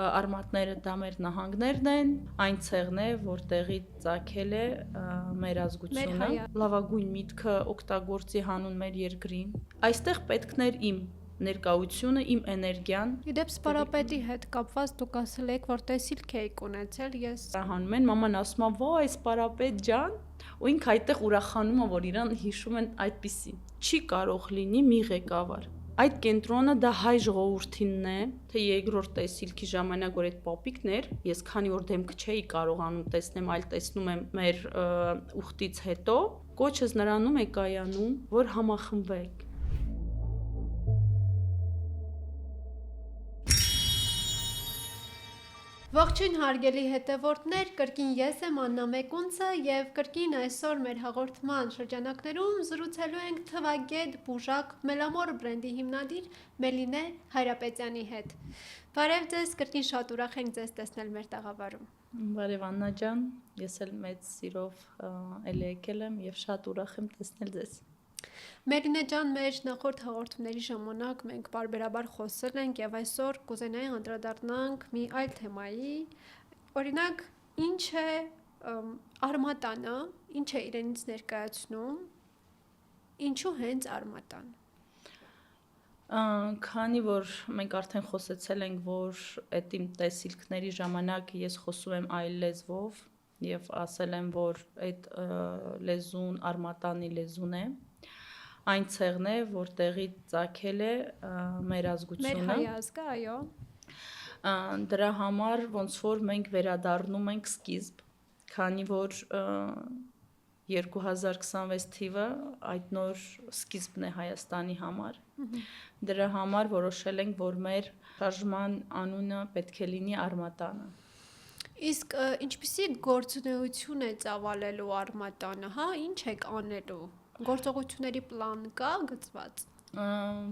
արմատները դա մեր նահանգներն են, այն ցեղն է, որտեղից ծագել է մեր ազգությունը, լավագույն միտքը օգտագործի հանուն մեր երկրին։ Այստեղ պետքներ իմ ներկայությունը, իմ էներգիան։ Իդեպ սպարապետի հետ կապված դուք ասել եք, որ տեսիլք եք ունեցել, ես հանում են, մաման ասում է, «Վայ, սպարապետ ջան», ու ինքը այդտեղ ուրախանում է, որ իրան հիշում են այդպիսի։ Չի կարող լինի մի ղեկավար։ Այդ կենտրոնը դա հայ ժողովրդինն է, թե երկրորդ տեսիլքի ժամանակ, որ այդ պապիկն էր, ես քանի որ դեմքը չէի կարողանում տեսնեմ, այլ տեսնում եմ մեր ուխտից հետո, կոչս նրանում է կայանում, որ համախմբվեք։ Ողջույն հարգելի հետևորդներ, կրկին ես եմ Աննա Մեկունցը եւ կրկին այսօր մեր հաղորդման շրջանակներում զրուցելու ենք թվագետ բուժակ Մելամոր բրենդի հիմնադիր Մելինե Հայրապետյանի հետ։ Բարև ձեզ, կրկին շատ ուրախ ենք ձեզ տեսնել մեր տաղավարում։ Բարև Աննա ջան, ես էլ մեծ սիրով էլ եկել եմ եւ շատ ուրախ եմ տեսնել ձեզ։ Մելինե ջան, մեր նախորդ հաղորդումների ժամանակ մենք բարբերաբար խոսել ենք եւ այսօր կուզենայի անդրադառնանք մի այլ թեմայի, օրինակ, ինչ է արմատանը, ինչ է իրենից ներկայացնում, ինչու հենց արմատան։ Քանի որ մենք արդեն խոսեցել ենք, որ այդ իմ տեսիլքների ժամանակ ես խոսում եմ այլ լեզվով եւ ասել եմ, որ այդ լեզուն արմատանի լեզուն է, այն ցեղն է, որտեղից ծագել է մեր ազգությունը։ Մեր հայ ազգը, այո։ Դրա համար ոնց որ մենք վերադառնում ենք սկիզբ, քանի որ 2026 թիվը այդ նոր սկիզբն է Հայաստանի համար։ Դրա համար որոշել ենք, որ մեր շարժման անունը պետք է լինի արմատանը։ Իսկ ինչպիսի գործունեություն է ծավալելու արմատանը, հա, ինչ եք անելու։ Գործողությունների պլան կա գծված։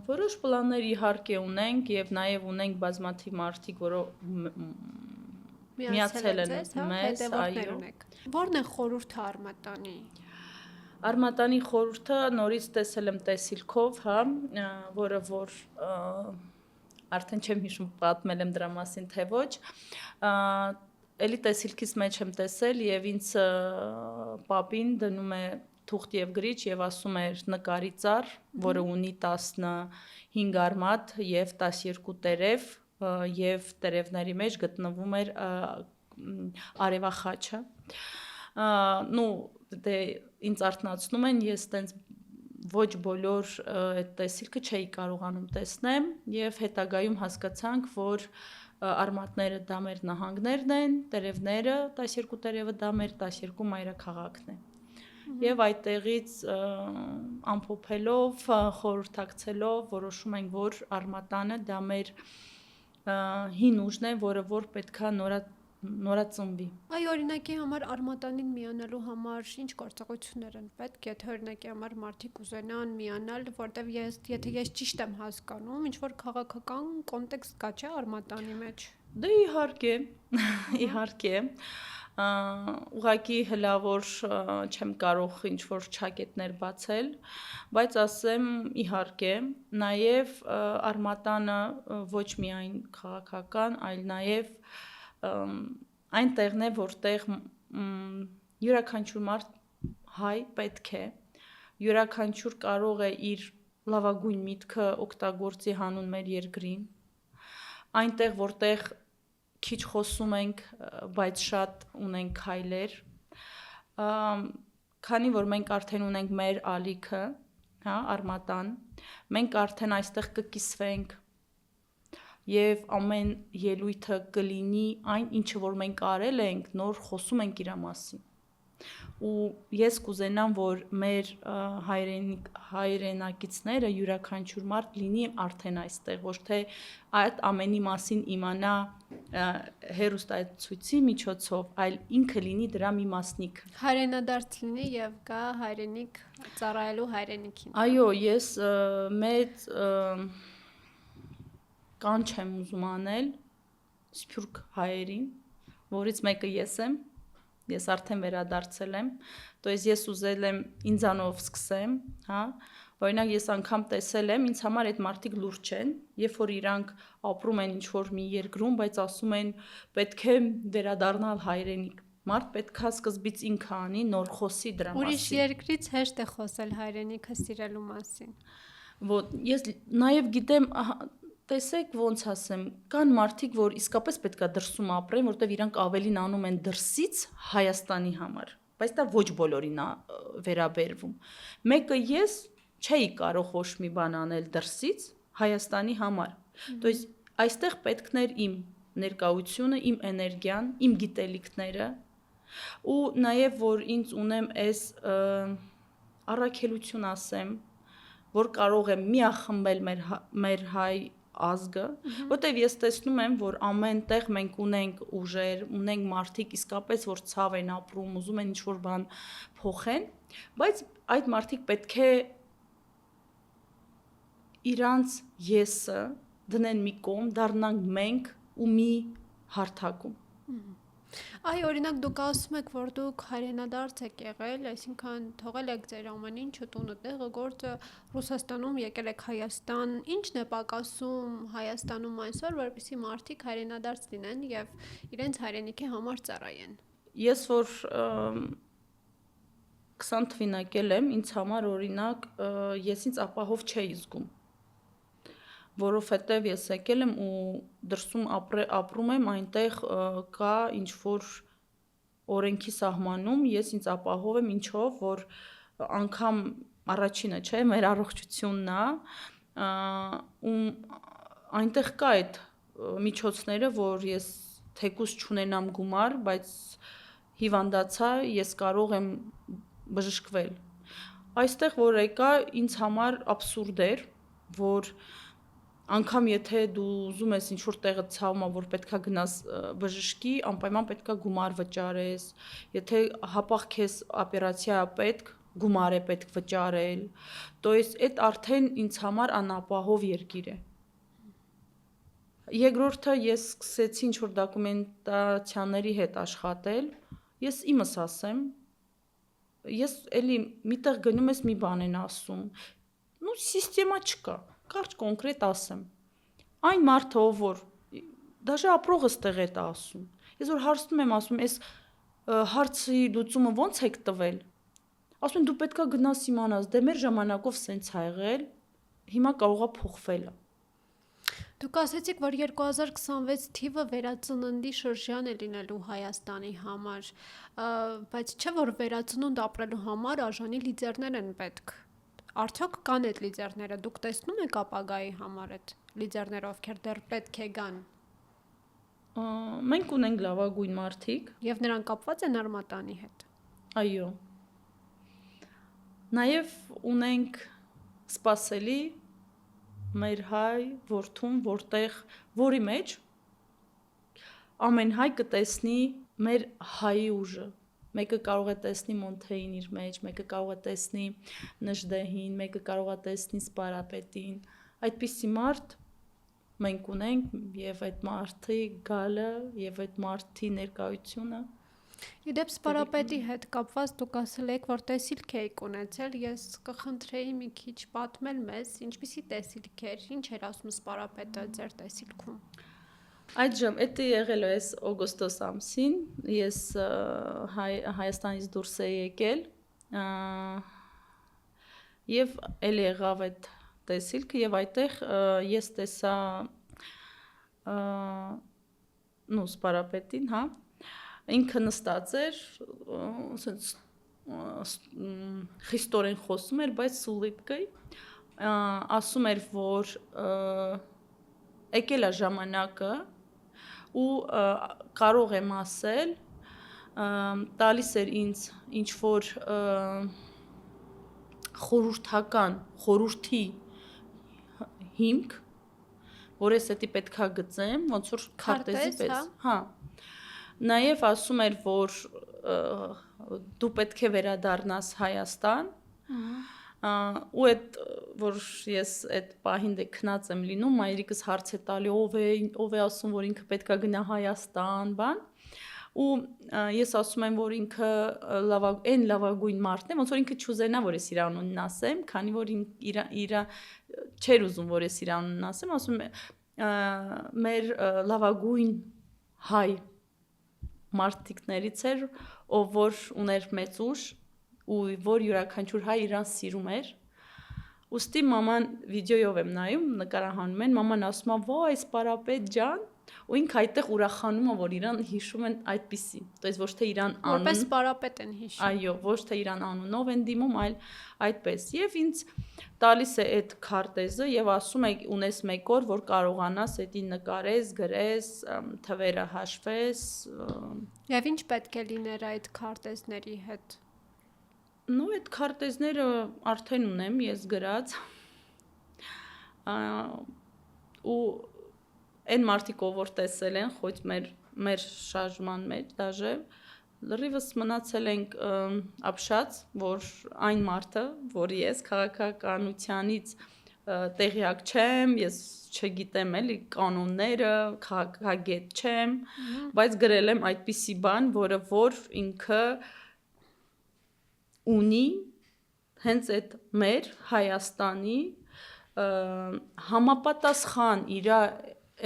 Որոշ պլաններ իհարկե ունենք եւ նաեւ ունենք բազմաթիվ մարդիկ, որոնք միացել են մեզ, այո։ Որն է խորհուրդը արմատանի։ Արմատանի խորհուրդը նորից տեսել եմ տեսիլքով, հա, որը որ արդեն չեմ հիշում պատմել եմ դրա մասին, թե ոչ։ Էլի տեսիլքից մեջ եմ տեսել եւ ինձ պապին դնում է թուղթ եւ գրիչ եւ ասում էր նկարի ծառ, որը ունի 15 արմատ եւ 12 տերև եւ տերևների մեջ գտնվում էր արևախաչը։ Դե ինձ արթնացնում են, ես տենց ոչ բոլոր այդ տեսիլքը չէի կարողանում տեսնեմ եւ հետագայում հասկացանք, որ արմատները դա մեր նահանգներն են, տերևները, 12 տերևը դա մեր 12 մայրաքաղաքն է։ Եվ այդտեղից ամփոփելով, խորհրդակցելով որոշում ենք, որ արմատանը դա մեր հին ուժն է, որը որ պետքա նորածնվի։ Այ օրինակի համար արմատանին միանալու համար ինչ գործողություններ են պետք, եթե օրինակի համար մարդիկ ուզենան միանալ, որտեվ եթե ես ճիշտ եմ հասկանում, ինչ որ քաղաքական կոնտեքստ կա, չէ, արմատանի մեջ։ Դե իհարկե, ուղղակի հլավոր չեմ կարող ինչ-որ չակետներ բացել, բայց ասեմ իհարկե, նաև արմատանը ոչ միայն քաղաքական, այլ նաև այն տեղն է, որտեղ յուրաքանչյուր մարդ հայ պետք է, յուրաքանչյուր կարող է իր լավագույն միտքը օգտագործի հանուն մեր երկրին, այնտեղ որտեղ քիչ խոսում ենք, բայց շատ ունենք քայլեր, քանի որ մենք արդեն ունենք մեր ալիքը, հա, արմատան, մենք արդեն այստեղ կկիսվենք եւ ամեն ելույթը կլինի այն, ինչը որ մենք արել ենք, նոր խոսում ենք իր մասին։ Ու ես կուզենամ, որ մեր հայրենակիցները յուրաքանչյուր մարդ լինի արդեն այստեղ, ոչ թե այդ ամենի մասին իմանա հեռուստացույցի միջոցով, այլ ինքը լինի դրա մի մասնիկ։ Հայրենադարձ լինի եւ գա հայրենիք ծառայելու հայրենիքին։ Այո, ես մեծ կանչ եմ ուզում անել սփյուռք հայերին, որից մեկը ես եմ, ես արդեն վերադարձել եմ, то есть ես ուզել եմ ինձանով սկսեմ, հա, Օրինակ ես անգամ տեսել եմ, ինձ համար այդ մարդիկ լուրջ չեն, երբ որ իրանք ապրում են ինչ-որ մի երկրում, բայց ասում են պետք է վերադառնալ հայրենիք։ Մարդ պետքա սկզբից ինքը անի, նոր խոսի դրա Ուրիշ մասին։ երկրից հեշտ է խոսել հայրենիքը սիրելու մասին։ Ոտ ես նաև գիտեմ, տեսեք ոնց ասեմ, կան մարդիկ, որ իսկապես պետքա դրսում ապրեն, որտեղ իրանք ավելին անում են դրսից Հայաստանի համար, բայց դա ոչ բոլորին է վերաբերվում։ Մեկը ես չէի կարող ոչ մի բան անել դրսից Հայաստանի համար։ То есть այստեղ պետքներ իմ ներկայությունը, իմ էներգիան, իմ գիտելիքները ու նաև որ ինձ ունեմ այս առաքելություն ասեմ, որ կարող եմ միախմբել մեր հայ ազգը, որտեվ ես տեսնում եմ, որ ամենտեղ մենք ունենք ուժեր, ունենք մարդիկ իսկապես որ ցավ են ապրում, ուզում են ինչ-որ բան փոխեն, բայց այդ մարդիկ պետք է իրանց եսը դնեն մի կողմ, դառնանք մենք ու մի հարթակում։ Այ օրինակ դուք ասում եք, որ դուք հայրենադարձ եք եղել, այսինքն թողել եք ձեր ամեն ինչը, տունը, տեղը, գործը, Ռուսաստանում եկել եք Հայաստան, ի՞նչն է պակասում Հայաստանում այսօր, որպեսզի մարդիկ հայրենադարձ լինեն եւ իրենց հայրենիքի համար ծառայեն։ Ես որ 20 թվին եկել եմ, ինձ համար օրինակ ես ինձ ապահով չէի զգում, որովհետև ես եկել եմ ու դրսում ապրում եմ, այնտեղ կա ինչ-որ օրենքի սահմանում, ես ինձ ապահով եմ ինչով, որ անգամ առաջինը, չէ, մեր առողջությունն է, ու այնտեղ կա այդ միջոցները, որ ես թեկուզ չունենամ գումար, բայց հիվանդացա, ես կարող եմ բժշկվել։ Այստեղ որ եկա, ինձ համար абսուրդ էր, որ անգամ եթե դու ուզում ես ինչ-որ տեղը ցավում է, որ պետքա գնաս բժշկի, անպայման պետքա գումար վճարես, եթե հապաղ քեզ օպերացիա պետք, գումար է պետք վճարել, то есть այդ արդեն ինձ համար անապահով երկիր է։ Երկրորդը ես սկսեցի ինչ-որ դոկումենտացիաների հետ աշխատել, ես իմս ասեմ, ես էլի միտեղ գնում ես մի բան են ասում, ну սիստեմա չկա, կարճ կոնկրետ ասեմ, այն մարդը ով որ, դաժե ապրողը ստեղ է ասում, ես որ հարցնում եմ ասում, այս հարցի լուծումը ոնց եք տվել, ասում են դու պետքա գնաս իմանաս, դե մեր ժամանակով սենց ա եղել, հիմա կարողա փոխվել է։ Դուք ասացիք, որ 2026 թիվը վերածննդի շրջան է լինելու Հայաստանի համար, բայց չէ որ վերածնունդ ապրելու համար արժանի լիդերներ են պետք։ Արդյոք կան այդ լիդերները, դուք տեսնում եք ապագայի համար այդ լիդերները, ովքեր դեռ պետք է գան։ Մենք ունենք լավագույն մարդիկ։ Եվ նրանք կապված են արմատանի հետ։ Այո։ Նաև ունենք սպասելի մեր հայ որդուն, որի մեջ ամեն հայ կտեսնի մեր հայի ուժը։ Մեկը կարող է տեսնի Մոնթեին իր մեջ, մեկը կարող է տեսնի Նժդեհին, մեկը կարող է տեսնի Սպարապետին։ Այդպիսի մարդ մենք ունենք եւ այդ մարդի գալը եւ այդ մարդի ներկայությունը։ Իդեպ Սպարապետի հետ կապված դուք ասել եք, որ տեսիլք եք ունեցել, ես կխնդրեի մի քիչ պատմել մեզ, ինչպիսի տեսիլք էր, ինչ էր ասում Սպարապետը ձեր տեսիլքում։ Այդժամ դա եղել է օգոստոս ամսին, ես Հայաստանից դուրս էի եկել, եւ էլ եղավ այդ տեսիլքը եւ այդտեղ ես տեսա Սպարապետին, հա, ինքը նստած էր, ասենց խիստորեն խոսում էր, բայց սուլիպկայ, ասում էր, որ եկել է ժամանակը ու կարող եմ ասել, տալիս էր ինձ ինչ-որ խորհրդի հիմք, որ ես էդի պետքա գծեմ, ոնց որ քարտեզի պես, հա, նաև ասում էր, որ դու պետք է վերադառնաս Հայաստան, ու այդ որ ես այդ պահին դե քնած եմ լինում, մայրիկս հարց է տալի ով է ասում, որ ինքը պետքա գնա Հայաստան, բան, ու ես ասում եմ, որ ինքը այն լավագույն մարդն է, ոնց որ ինքը չուզենա, որ ես իր անունն ասեմ, քանի որ իր չէր ուզում, որ ես իր անունն ասեմ, ասում եմ մեր լավագույն հայ մարդիկներից էր, ով որ ուներ մեծ ուժ ու որ յուրաքանչյուր հայ իրան սիրում էր։ Ուստի մաման վիդեոյով եմ նայում, նկարահանում են, մաման ասում է՝ «Վայ, սպարապետ ջան», ու ինքը այդտեղ ուրախանում է, որ իրան հիշում են այդպիսի։ То есть ոչ թե իրան անուն, որպես սպարապետ են հիշում։ Այո, ոչ թե իրան անունով են դիմում, այլ այդպես։ Եվ ինձ տալիս է այդ քարտեզը եւ ասում է՝ ունես 1 օր, որ կարողանաս էդին նկարես, գրես, թվերը հաշվես։ Եվ ինչ պետք է լիներ այդ քարտեզների հետ։ Ну, այդ քարտեզները արդեն ունեմ ես գրած։ Ու այն մարդիկ, ով որ տեսել են, խոչ մեր շարժման մեջ դաժե լրիվս մնացել ենք ապշած, որ այն մարդը, որ ես քաղաքականությանից տեղյակ չեմ, ես չգիտեմ էլի կանոնները, քաղաքագետ չեմ, բայց գրել եմ այդպիսի բան, որը որ ինքը ունի հենց այդ մեր Հայաստանի համապատասխան իր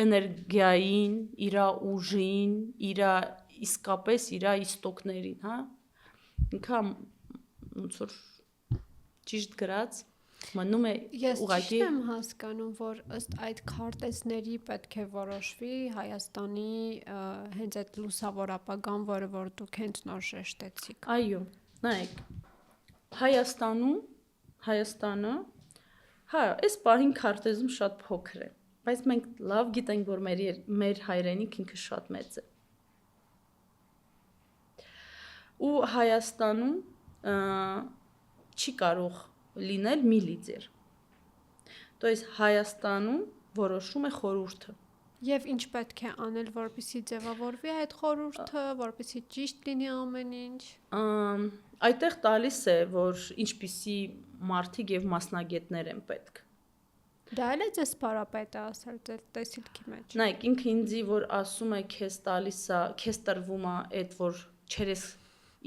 էներգիային, իր ուժին, իր իսկապես իր իստոկներին, հա։ Ինքը ոնց որ ճիշտ գրած մնում է Ես ուղղակի ճիշտ եմ հասկանում, որ ըստ այդ քարտեզների պետք է որոշվի Հայաստանի հենց այդ լուսավոր ապագան, որը որ դուք հենց նոր շեշտեցիք։ Այո, նայեք, Հայաստանը, հա, այս պահին քարտեզում շատ փոքր է, բայց մենք լավ գիտենք, որ մեր հայրենիք ինքը շատ մեծ է։ Ու Հայաստանում չի կարող լինել մի լիդեր։ То есть Հայաստանում որոշում է խորհուրդը։ Եվ ինչ պետք է անել, որպեսզի ձևավորվի այդ խորհուրդը, որպեսզի ճիշտ լինի ամեն ինչ։ Այդտեղ տալիս է, որ ինչպիսի մարդիկ եւ մասնագետներ են պետք։ Դա էլ է ձեզ սպարապետը ասել ձեր տեսիլքի մեջ։ Նայեք, ինքը ինձի որ ասում է քեզ տալիս է, քեզ տրվում է այդ որ չերես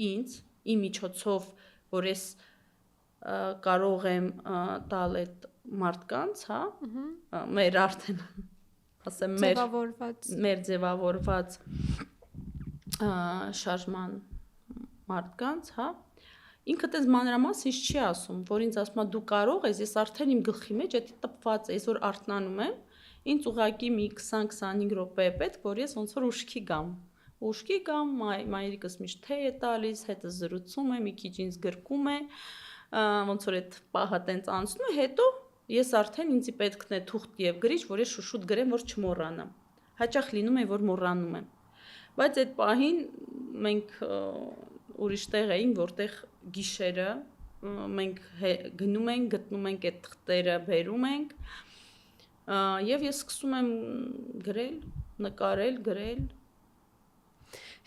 ինձ, իմ միջոցով, որ ես կարող եմ տալ այդ մարդկանց, հա, մեր արդեն ասեմ մեր ձևավորված շարժման մարդկանց, հա, ինքը դες մանրամասն չի ասում, որ ինձ ասում է դու կարող ես, ես արդեն իմ գլխի մեջ էդի տպված է, ես որ արթնանում եմ, ինձ ուղղակի մի 20-25 րոպե է պետք, որ ես ոնց որ ուշքի գամ, մայրիկս միշտ թե է տալիս, հետը զրուցում է, մի քիչ ինձ գրկում է, ոնց որ այդ պահը տենց անցնում է, հետո ես արդեն ինձի պետքն է թուղթ եւ գրիչ, որ ես շուշուտ գրեմ, որ չմոռանամ։ Հաճախ լինում է, որ մոռանում եմ։ Բայց այդ պահին մենք ուրիշ տեղ էինք, որտեղ գիշերը մենք գնում ենք, գտնում ենք այդ թղթերը, բերում ենք, եւ ես սկսում եմ գրել, նկարել, գրել։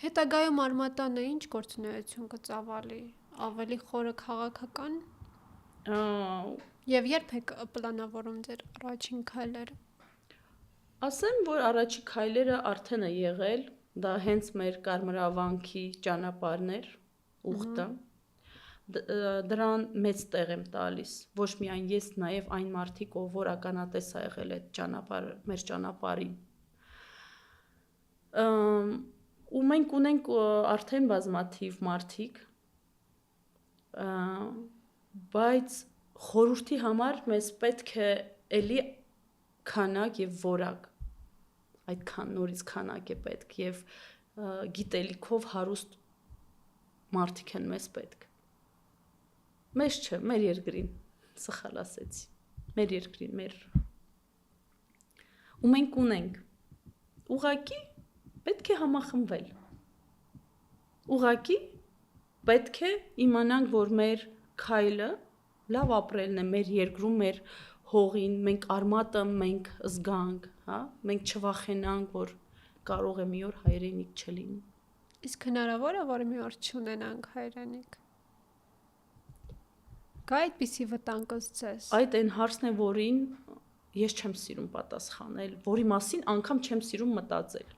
Հետագայում Արմատանը ինչ գործունեություն կծավալի, ավելի խորը քաղաքական։ Եվ երբ եք պլանավորում ձեր առաջին քայլերը։ Ասեմ, որ առաջին քայլերը արդեն է եղել, դա հենց մեր կարմրավանքի ճանապարհն էր, ուխտը։ Դրան մեծ տեղ եմ տալիս, ոչ միայն ես, նաև այն մարդիկ, ով որ ականատես ա եղել այդ ճանապարհը, մեր ճանապարհին։ Ու մենք ունենք արդեն բազմաթիվ մարդիկ, բայց խորհրդի համար մեզ պետք է էլի քանակ եւ որակ, այդքան նորից քանակ է պետք եւ գիտելիքով հարուստ մարդիկ են մեզ պետք։ Մեզ չէ, մեր երկրին, սխալ ասեցի, մեր երկրին, ու մենք ունենք, ուղղակի պետք է համախմբվել, ուղղակի պետք է իմանանք, որ մեր քայլը լավ ապրելն է մեր երկրում, մեր հողին, մենք արմատը մենք զգանք, հա, մենք չվախենանք, որ կարող է մի օր հայրենիք չլինի։ Իսկ հնարավոր է, որ մի օր չունենանք հայրենիք։ Կա այդպիսի վտանգ ձեզ։ Այդ այն հարցն է, որին ես չեմ սիրում պատասխանել, որի մասին անգամ չեմ սիրում մտածել։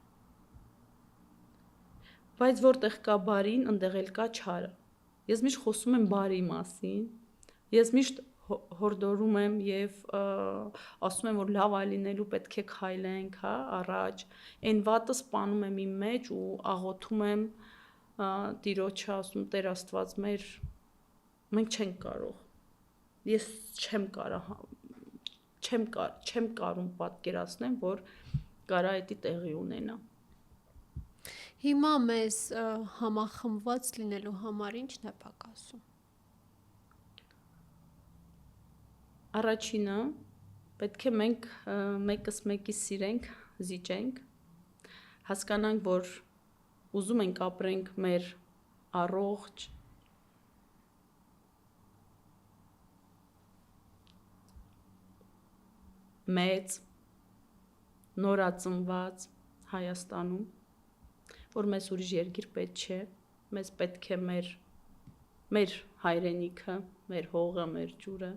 Բայց որտեղ կա բարին, ընդեղ էլ կա չարը։ Ես միշտ խոսում եմ բարի մասին։ Ես միշտ հորդորում եմ եւ ասում եմ, որ լավ այլինելու պետք է քայլենք, հա, առաջ։ Այն վատը սպանում եմ իմ մեջ ու աղոթում եմ Տիրոջը, ասում Տեր Աստված, մենք չենք կարող։ Ես չեմ կարում պատկերացնեմ, որ կարա դա տեղի ունենա։ Հիմա մեզ համախմբված լինելու համար ի՞նչն է պակասում։ Առաջինը պետք է մենք մեկս մեկի սիրենք, զիջենք, հասկանանք, որ ուզում ենք ապրենք մեր առողջ, մեծ, նորածնված Հայաստանում, որ մեզ ուրիշ երկիր պետք չէ, մեզ պետք է մեր հայրենիքը, մեր հողը, մեր ջուրը։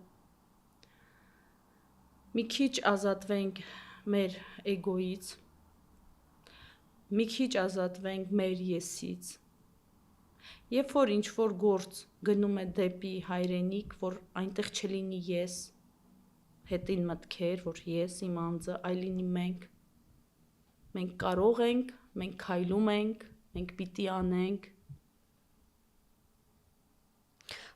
Մի քիչ ազատվենք մեր էգոյից, մի քիչ ազատվենք մեր եսից։ Երբ որ ինչ-որ գործ գնում է դեպի հայրենիք, որ այնտեղ չլինի ես, հետին մտքեր, որ ես իմ անձը, այլ լինի մենք։ Մենք կարող ենք, մենք քայլում ենք, մենք պիտի անենք։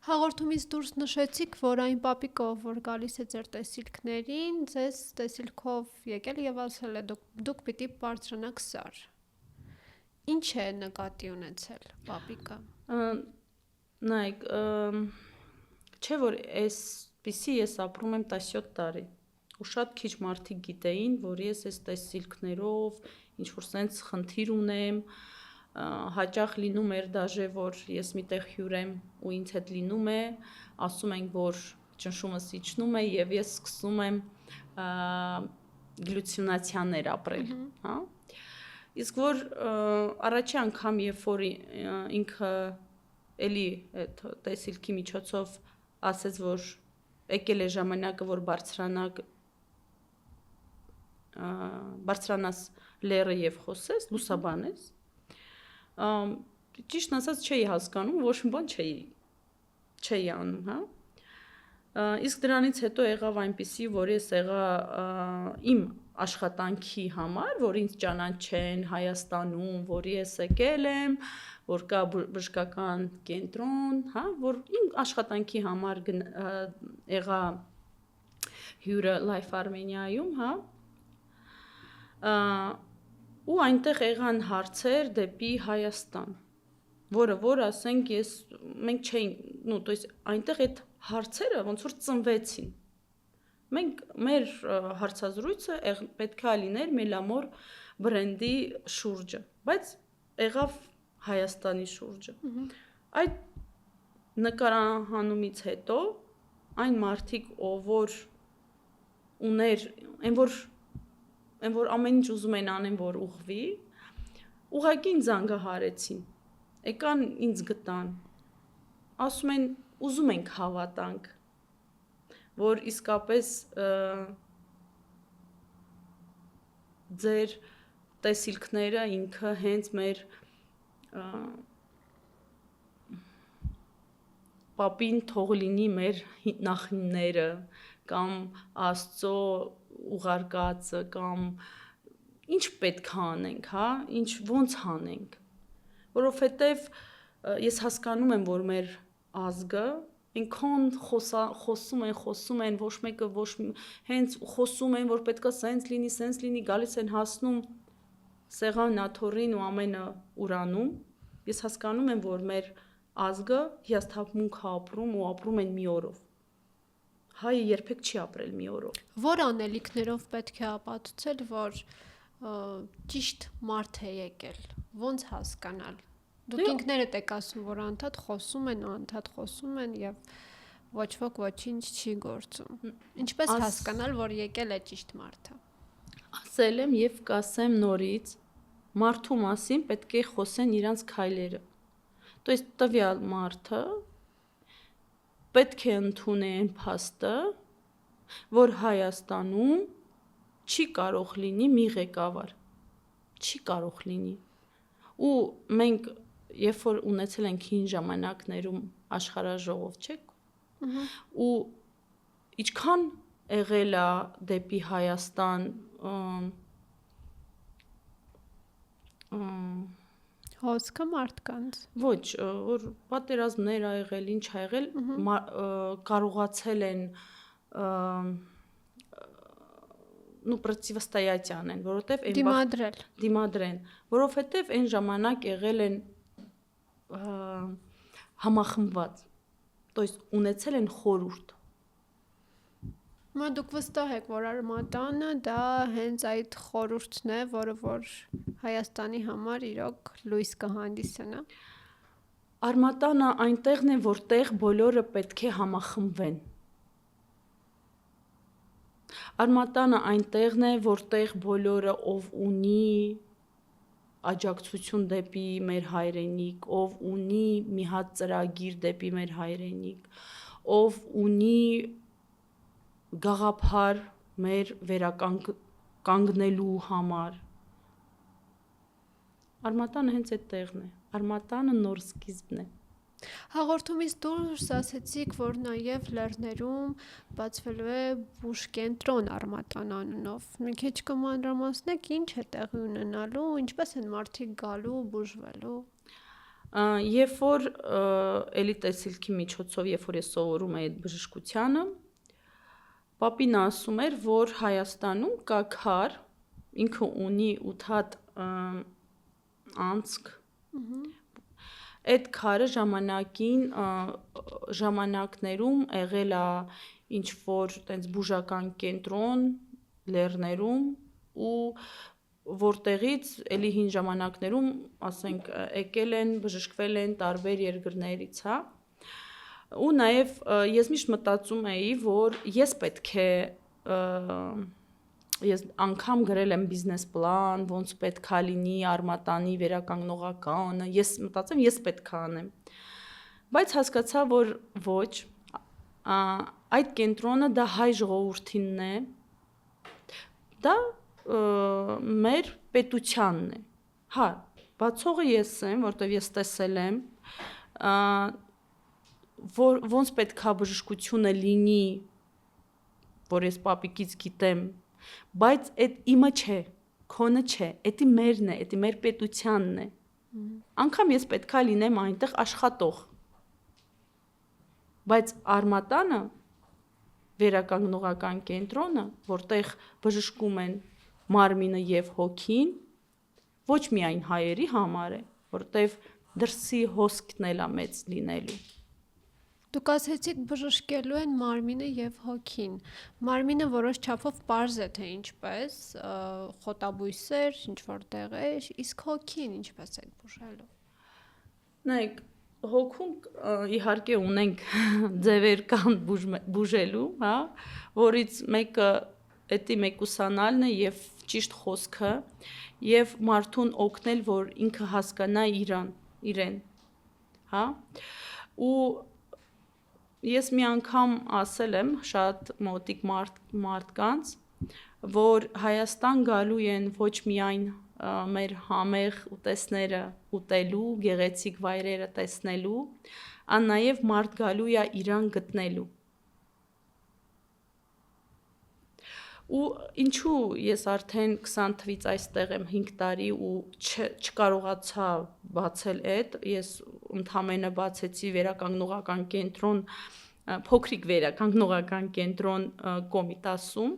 Հաղորդումից դուրս նշեցիք, որ այն պապիկը, որ գալիս է ձեր տեսիլքներին, ձեզ տեսիլքով եկել եւ ասել է դուք պիտի բարձրանաք սար։ Ինչ է նկատի ունեցել պապիկը։ Նայեք, չէ որ այսպիսի ես ապրում եմ 17 տարի։ Ու շատ քիչ մարդիկ գիտեին, որ ես այս տեսիլքներով ինչ որ sense խնդիր ունեմ, հաճախ լինում էր դաժե, որ ես միտեղ հյուր եմ ու ինձ հետ լինում է, ասում ենք, որ ճնշումս իջնում է եւ ես սկսում եմ գլյուցինացիաներ ապրել, հա։ Իսկ որ առաջի անգամ, երբ որ ինքը էլի այդ տեսիլքի միջոցով ասեց, որ եկել է ժամանակը, որ բարձրանաս լերը եւ խոսես, լուսաբանես, ճիշտ ասած չէի հասկանում, ոչ մի բան չէի անում, հա։ Իսկ դրանից հետո եղավ այնպիսի, որ ես եղա իմ աշխատանքի համար, որ ինձ ճանաչեն Հայաստանում, որ ես եկել եմ, որ կա բժշկական կենտրոն, հա, որ իմ աշխատանքի համար եղա հյուրը Life Armenia-ում, հա։ Ու այնտեղ եղան հարցեր դեպի Հայաստան, որ ասենք մենք չէինք, то есть այնտեղ այդ հարցերը ոնց որ ծնվեցին։ Մենք մեր հարցազրույցը պետք է լիներ Մելամոր բրենդի շուրջը, բայց եղավ Հայաստանի շուրջը։ Այդ նկարահանումից հետո այն մարդիկ, որ ուներ, այն որ ամեն ինչ ուզում են անեն, որ ուղղվի, ուղղակի ինձ զանգահարեցին, եկան ինձ գտան, ասում են ուզում ենք հավատանք, որ իսկապես ձեր տեսիլքները ինքը հենց մեր պապին թող լինի մեր նախնիները կամ Աստծո ուղարկածը կամ ինչ պետք է անենք, հա, ոնց անենք, որովհետև ես հասկանում եմ, որ մեր ազգը այնքան խոսում են, ոչ մեկը հենց խոսում են, որ պետքա սենց լինի, գալիս են հասնում սեղան աթոռին ու ամենը ուրանում, ես հասկանում եմ, որ մեր ազգը հիասթափմունք է ապրում ու ապրում են մի օրով։ Հայը երբեք չի ապրել մի օրով։ Որ անելիքներով պետք է ապացուցել, որ ճիշտ մարդ է եկել, ոնց հասկանալ։ Դուք ինքներդ եք ասում, որ անդադ խոսում են եւ ոչ ոք ոչինչ չի գործում։ Ինչպես հասկանալ, որ եկել է ճիշտ մարդը։ Ասել եմ եւ կասեմ նորից, մարդու մասին պետք է խոսեն իրանց քայլերը։ То есть տվյալ մարդը պետք է ընդունեն փաստը, որ Հայաստանում չի կարող լինի մի ղեկավար։ Չի կարող լինի։ ու մենք երբ որ ունեցել ենք հին ժամանակներում աշխարհաժողով, չէ՞, ու ինչքան եղել է դեպի Հայաստան Հոսքը մարդկանց։ Ոչ, որ պատերազմներ ա եղել, ինչ ա եղել, կարողացել են противостоять անեն, որովհետև դիմադրեն, որովհետև այն ժամանակ եղել են համախմբված, то есть ունեցել են խորհուրդ։ Մա դուք վստահ եք, որ Արմատանը դա հենց այդ խորհուրդն է, որը որ Հայաստանի համար իրոք լույս կհանդիսանա։ Արմատանը այնտեղն է, որտեղ բոլորը պետք է համախմբվեն։ Արմատանը այնտեղն է, որտեղ բոլորը ով ունի աջակցություն դեպի մեր հայրենիք, ով ունի մի հատ ծրագիր դեպի մեր հայրենիք, ով ունի գաղափար մեր վերականգնելու համար։ Արմատանը հենց այդ տեղն է։ Արմատանը նոր սկիզբն է։ Հաղորդումից դուրս ասացիք, որ նաև լեռներում բացվելու է բուժ կենտրոն Արմատան անունով։ Մի քիչ կմանրամասնեք, ինչ է տեղի ունենալու, ինչպես են մարդիկ գալու, բուժվելու։ Երբ որ էլի տեսիլքի միջոցով, երբ որ ես սովորում էի այդ բժշկությանը, պապին ասում էր, որ Հայաստանում կա քար, ինքը ունի 8 հատ անցք։ Այդ քարը ժամանակներում եղել է ինչ որ տենց բուժական կենտրոն լեռներում ու որտեղից էլի հին ժամանակներում, ասենք, եկել են, բժշկվել են տարբեր երկրներից, հա։ Ու նաև ես միշտ մտածում էի, որ ես պետք է ես անգամ գրել եմ բիզնես պլան, ոնց պետքա լինի Արմատանի վերականգնողականը, ես մտածեմ, ես պետքա անեմ։ Բայց հասկացա, որ ոչ, այդ կենտրոնը դա հայ ժողովրդինն է, դա մեր պետությանն է։ Հա, բացողը ես եմ, որտեվ ես տեսել եմ, ոնց պետքա բժշկությունը լինի, որ ես պապիկից գիտեմ, բայց այդ իմը չէ, քոնը չէ, էդի մերն է, էդի մեր պետությանն է։ Անկամ ես պետքա լինեմ այնտեղ աշխատող։ Բայց Արմատանը վերականգնողական կենտրոնը, որտեղ բժշկում են մարմինը եւ հոգին, ոչ միայն հայերի համար է, որտեվ դրսի հոսքն էլ է մեծ լինելու։ Դուք ասեցիք բժշկելու են մարմինը եւ հոգին։ Մարմինը որոշ չափով պարզ է թե ինչպես, խոտաբույսեր, ինչ որ տեղեր, իսկ հոգին ինչպես եք բուժելու։ Նայեք, հոգում իհարկե ունենք ձևեր կան բուժելու, հա, որից մեկը էդի մեկուսանալն է եւ ճիշտ խոսքը եւ մարդուն օգնել, որ ինքը հասկանա իրեն, հա։ Ու ես մի անգամ ասել եմ շատ մոտիկ մարդկանց, որ Հայաստան գալու են ոչ միայն մեր համեղ ուտեստները ուտելու, գեղեցիկ վայրերը տեսնելու, այլ նաև մարդ գալու է իրան գտնելու։ Ու ինչու ես արդեն 20 թվից այստեղ եմ 5 տարի ու չկարողացա բացել այդ, ես ընդհանրապես բացեցի վերականգնողական կենտրոն, փոքրիկ վերականգնողական կենտրոն Կոմիտասում,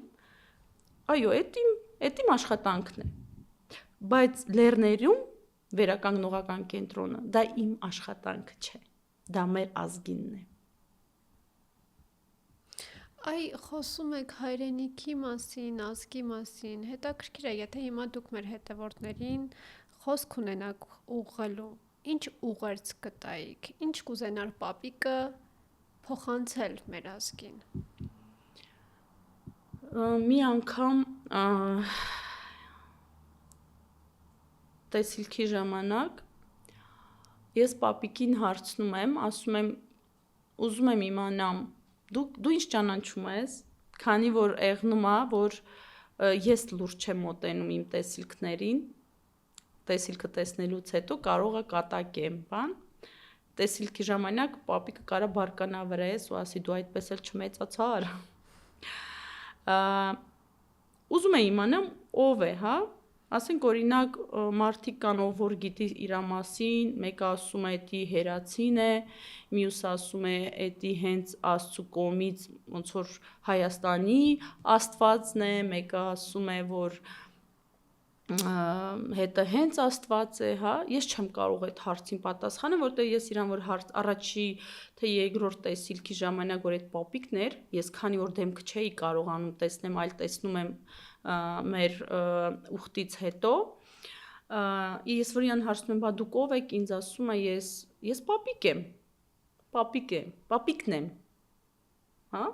այո, այդ իմ աշխատանքն է, բայց լեռներում վերականգնողական կենտրոնը դա իմ աշխատանքը չէ, դա մեր ազգինն է։ Այ խոսում եք հայրենիքի մասին, ազգի մասին, հետաքրքիր է, եթե հիմա դուք մեր հետևորդներին խոսք ունենաք ուղղելու, ինչ ուղերձ կտայիք, ինչ կուզենար պապիկը փոխանցել մեր ազգին։ Մի անգամ տեսիլքի ժամանակ ես պապիկին հարցնում եմ, ասում եմ, ուզում եմ իմանամ, դու ինչ ճանաչում ես, քանի որ եղնում է, որ ես լուրջ չեմ մոտենում իմ տեսիլքներին, տեսիլքը տեսնելուց հետո կարող է կատակեմ, բան։ Տեսիլքի ժամանակ պապիկը կարա բարկանա վրայես ու ասի դու այդպես էլ չմեծացա արա։ Ուզում եմ իմանամ ով է, հա։ Ասենք օրինակ մարդիկ կան ով որ գիտի իր մասին, մեկը ասում է էդի հերացին է, մյուսը ասում է էդի հենց Աստծու կողմից ոնց որ Հայաստանի Աստվածն է, մեկը ասում է որ հետը հենց Աստված է, հա, ես չեմ կարող այդ հարցին պատասխանել, որտեղ ես իրան որ առաջի թե երկրորդ տեսիլքի ժամանակ որ այդ պապիկն էր, ես քանի որ դեմքը չէի կարողանում տեսնեմ, այլ տեսնում եմ մեր ուխտից հետո ես որ իրան հարցնում եմ, բա դուք ով եք, ինձ ասում է ես պապիկն եմ, հա,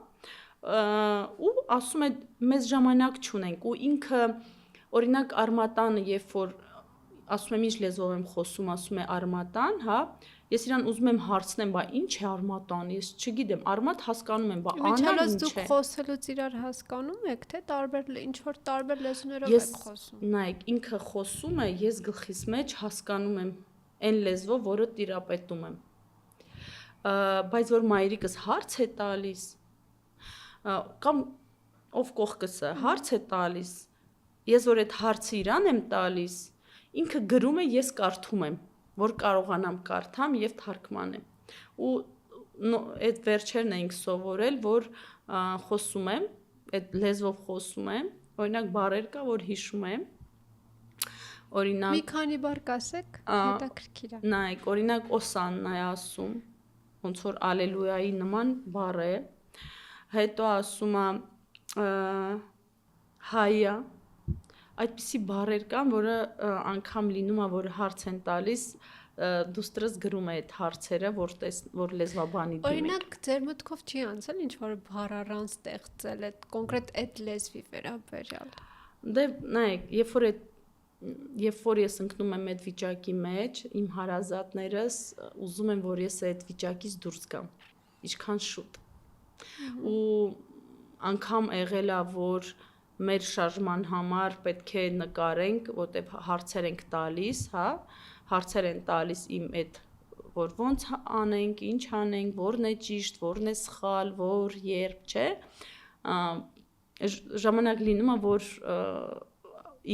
ու ասում է մեզ ժամանակ չունենք ու ինքը օրինակ արմատանը երբ որ ասում եմ ինչ լեզվով եմ խոսում, ասում է արմատան, հա, ես իրան ուզում եմ հարցնեմ, բա ինչ է արմատան, ես չգիտեմ, արմատ հասկանում եմ, բա անան ինչ է։ Դուք խոսելուց իրար հասկանում եք, թե ինչ որ տարբեր լեզուներով եք խոսում։ Նայեք, ինքը խոսում է, ես գլխիս մեջ հասկանում եմ այն լեզվով, որը տիրապետում եմ։ Բայց որ մայրիկս հարց է տալիս, կամ ով կողքս է հարց է տալիս, ես որ այդ հարցը իրան եմ տալիս, ինքը գրում է, ես կարդում եմ, որ կարողանամ կարդամ եւ թարգմանեմ։ Ու այդ վերջերն էինք սովորել, որ խոսում եմ, այդ լեզվով խոսում եմ, օրինակ բառեր կա, որ հիշում եմ։ Օրինակ մի քանի բառ կասեք, հետաքրքիր է։ Նայեք, օրինակ օսաննա է ասում, ոնց որ ալելույայի նման բառ է։ Հետո ասում է հայա այդպիսի բառեր կան, որը անգամ լինում է, որ հարց են տալիս, դուստրս գրում է այդ հարցերը, որ լեզվաբանի դիմեք։ Օրինակ, ձեր մտքով չի անցել ինչ որ բառարան ստեղծել այդ կոնկրետ այդ լեզվի վերաբերյալ։ Դե նայեք, երբ որ ես ընկնում եմ այդ վիճակի մեջ, իմ հարազատներս ուզում են, որ ես այդ վիճակից դուրս գամ, ինչքան շուտ։ Ու անգամ եղել է, որ մեր շարժման համար պետք է նկարենք, որտեղ հարցեր ենք տալիս, հա, հարցեր են տալիս իմ այդ որ ոնց անենք, ինչ անենք, որն է ճիշտ, որն է սխալ, որ երբ, չէ։ Ժամանակ լինում է, որ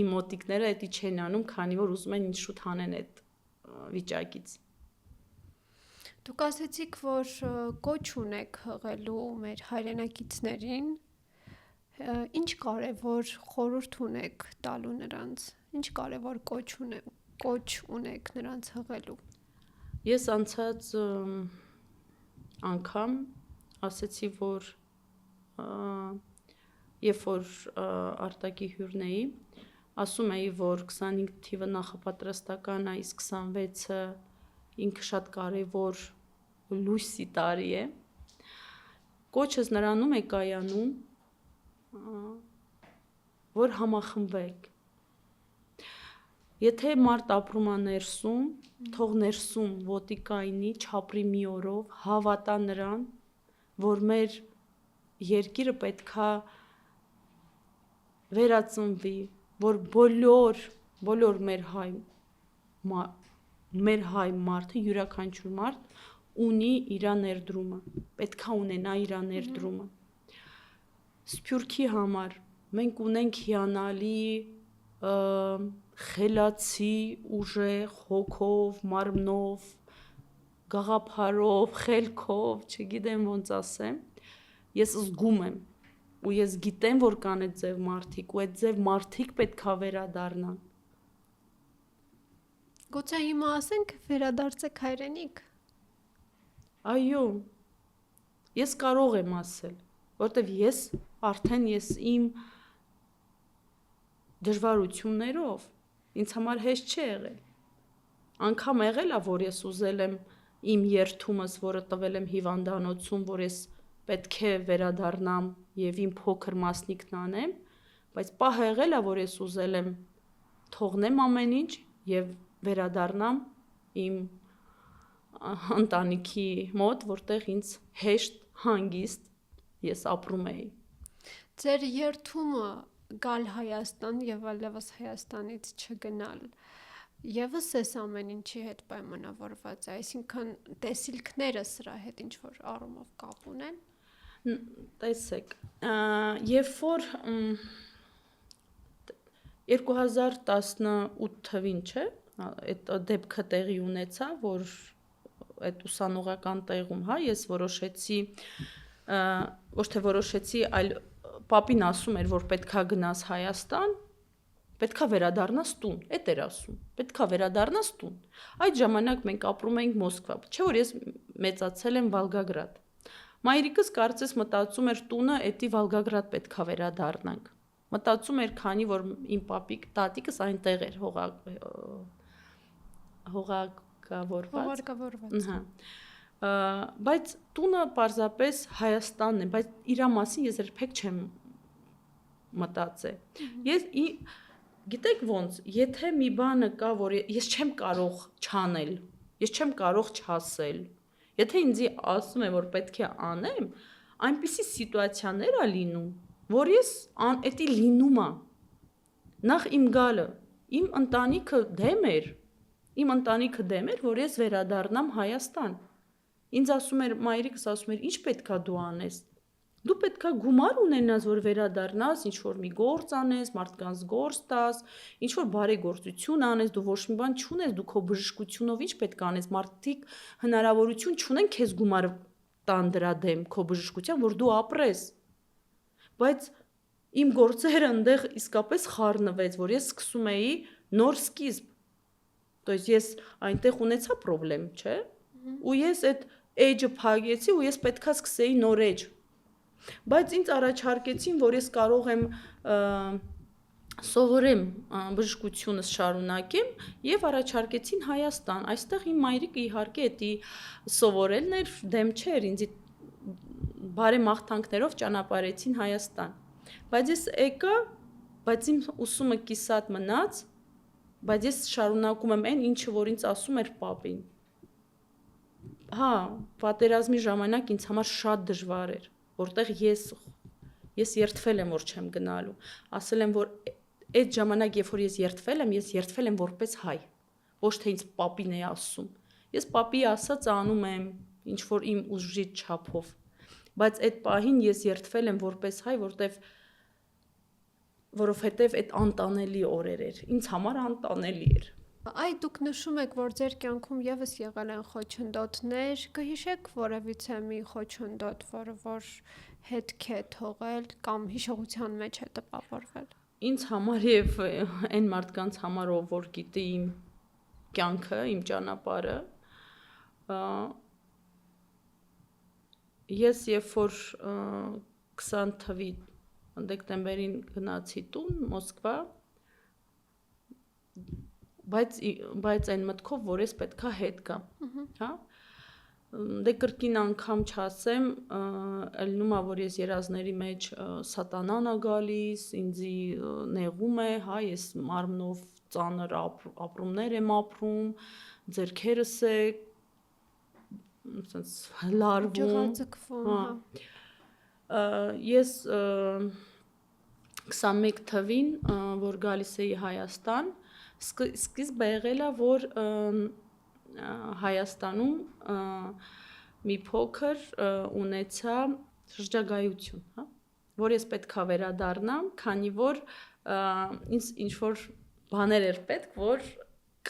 իմ մոտիկները էդի չեն անում, քանի որ ուզում են ինչ շուտ հանեն այդ վիճակից։ Դուք ասացիք, որ կոչ ունեք հղելու մեր հայրենակիցներին, ինչ կարևոր խորհուրդ ունեք տալու նրանց, ինչ կարևոր կոչ ունեք նրանց հղելու։ Ես անցած անգամ ասեցի, որ երբ որ արտակի հյուրն էի, ասում էի, որ 25 թիվը նախապատրաստական է, իսկ 26-ը ինքը շատ կարևոր լույսի տարի է։ Կոչս նրանում է կայանում, որ համախմբվեք։ Եթե մարդ ապրում է ներսում, թող ներսում ոտի կայնի, չապրի մի օրով, հավատա նրան, որ մեր երկիրը պետքա վերածնվի, որ բոլոր մեր հայ մարդը, յուրաքանչյուր մարդ ունի իր ներդրումը, պետքա ունենա իր ներդրումը։ Սփյուռքի համար մենք ունենք հիանալի խելացի, ուժեղ, հոգով, մարմնով, գաղափարով, խելքով, չգիտեմ ոնց ասեմ, ես զգում եմ ու ես գիտեմ, որ կան այդ ձև մարդիկ ու այդ ձև մարդիկ պետքա վերադառնան։ Գուցե հիմա ասենք վերադարձեք հայրենիք։ Այո, ես կարող եմ ասել, որտեվ ես իմ դժվարություններով ինձ համար հեշտ չի եղել։ Անգամ եղել է, որ ես ուզել եմ իմ երթումս, որը տվել եմ հիվանդանոցում, որ ես պետք է վերադառնամ եւ իմ փոքր մասնիկն անեմ, բայց պահ եղել է, որ ես ուզել եմ թողնեմ ամեն ինչ եւ վերադառնամ իմ ընտանիքի մոտ, որտեղ ինձ հեշտ, հանգիստ ես ապրում էի։ Ձեր երթումը գալ Հայաստան եւ այլևս Հայաստանից չգնալ, Եվս էս ամեն ինչի հետ պայմանավորված է, այսինքն տեսիլքները սրա հետ ինչ որ առումով կապ ունեն։ Տեսեք, երբ որ 2018 թվին, չէ, այդ դեպքը տեղի ունեցավ, որ այդ ուսանողական տեղում, հա, ես որոշեցի, ոչ թե որոշեցի, այլ պապին ասում էր, որ պետքա գնաս Հայաստան, պետքա վերադառնաս տուն, էդ էր ասում, պետքա վերադառնաս տուն։ Այդ ժամանակ մենք ապրում էինք Մոսկվա, չէ՞ որ ես մեծացել եմ Վոլգագրադ։ Մայրիկս կարծես մտածում էր տունը էդի Վոլգագրադ պետքա վերադառնանք։ Մտածում էր, քանի որ իմ պապիկ, տատիկս այնտեղ էր հողագավորված։ Հա։ Բայց տունը պարզապես Հայաստանն է, բայց իրա մասին ես երբեք չեմ մտածել։ Գիտեք ոնց, եթե մի բանը կա, որ ես չեմ կարող չանել, ես չեմ կարող չասել, եթե ինձ ասում են, որ պետք է անեմ, այնպիսի սիտուացիաներ է լինում, որ ես էդի լինում է։ Նախ իմ գալը, իմ ընտանիքը դեմ էր, որ ես վերադառնամ Հայաստան։ Ինձ ասում էր, մայրիկս ասում էր, ինչ պետքա դու անես։ Դու պետքա գումար ունենաս, որ վերադառնաս, ինչ որ մի գործ անես, մարդկանց գործ տաս, ինչ որ բարեգործություն անես, դու ոչ մի բան չունես, դու քո բժշկությունով ինչ պետք է անես, մարդիկ հնարավորություն չունեն քեզ գումար տան դրա դեմ, քո բժշկության, որ դու ապրես։ Բայց իմ գործերը այնտեղ իսկապես խառնվեց, որ ես սկսում էի նոր սկիզբ։ То есть ես այնտեղ ունեցա խնդրեմ, չէ՞։ Ու ես այդ էջը փակեցի ու ես պետքա սկսեի նոր էջ։ Բայց ինձ առաջարկեցին, որ ես կարող եմ սովորեմ բժշկությունս շարունակեմ եւ առաջարկեցին Հայաստան։ Այստեղ իմ մայրիկը իհարկե էդի սովորելն էր, դեմ չէր, ինձ բարեմաղթանքներով ճանապարհեցին Հայաստան։ Բայց ես եկա, բայց իմ ուսումը կիսատ մնաց, բայց ես շարունակում եմ այն, ինչը որ ինձ ասում էր պապին։ Հա, պատերազմի ժամանակ ինձ համար շատ դժվար էր, որտեղ ես երդվել եմ, որ չեմ գնալու։ Ասել եմ, որ այդ ժամանակ, երբ որ ես երդվել եմ որպես հայ, ոչ թե ինձ պապին է ասում։ Ես պապի ասած անում եմ, ինչ որ իմ ուժի չափով։ Բայց այդ պահին ես երդվել եմ որպես հայ, որովհետև այդ անտանելի օրեր էր։ Ինձ համար անտանելի էր։ Այ դուք նշում եք, որ ձեր կյանքում եւս եղել են խոչընդոտներ, կհիշեք որևիցե մի խոչընդոտ, որը որ հետք է թողել կամ հիշողության մեջ է տպավորվել։ Ինձ համար եւ այն մարդկանց համար, ով որ գիտի իմ կյանքը, իմ ճանապարհը, ես երբ որ 20 թվականի դեկտեմբերին գնացի տուն Մոսկվա, բայց այն մտքով, որ ես պետքա հետ գամ, հա։ Դե կրկին անգամ չասեմ, ելնում է, որ ես երազների մեջ սատանան է գալիս, ինձի նեղում է, հա, ես մարմնով ծանր ապրումներ եմ ապրում, ձեռքերս է ասենց լարվում, ջղաձգվում, հա։ Ես 21 թվին, որ գալիս էի Հայաստան, սկիզբը եղել է, որ Հայաստանում մի փոքր ունեցա շրջագայություն, հա, որ ես պետքա վերադառնամ, քանի որ ինձ ինչ որ բաներ էր պետք, որ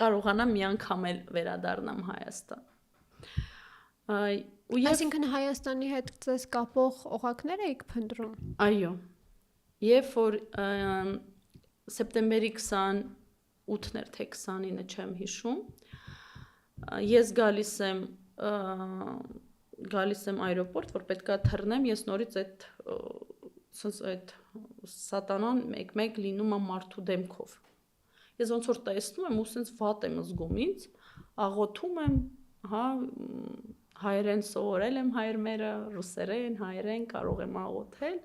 կարողանամ մի անգամ էլ վերադառնամ Հայաստան։ Այսինքն Հայաստանի հետ ձեզ կապող օղակներ էիք փնտրում։ Այո։ Երբ որ սեպտեմբերի 28-ն էր, թե 29-ը չեմ հիշում, ես գալիս եմ այրոպորտ, որ պետքա թռնեմ, ես նորից այդ սատանան մեկ լինում է մարդու դեմքով։ Ես ոնց որ տեսնում եմ ու սենց վատ եմ զգում ինձ, աղոթում եմ, հա, հայերեն սովորել եմ հայրմերը, ռուսերեն, հայերեն կարող եմ աղոթել։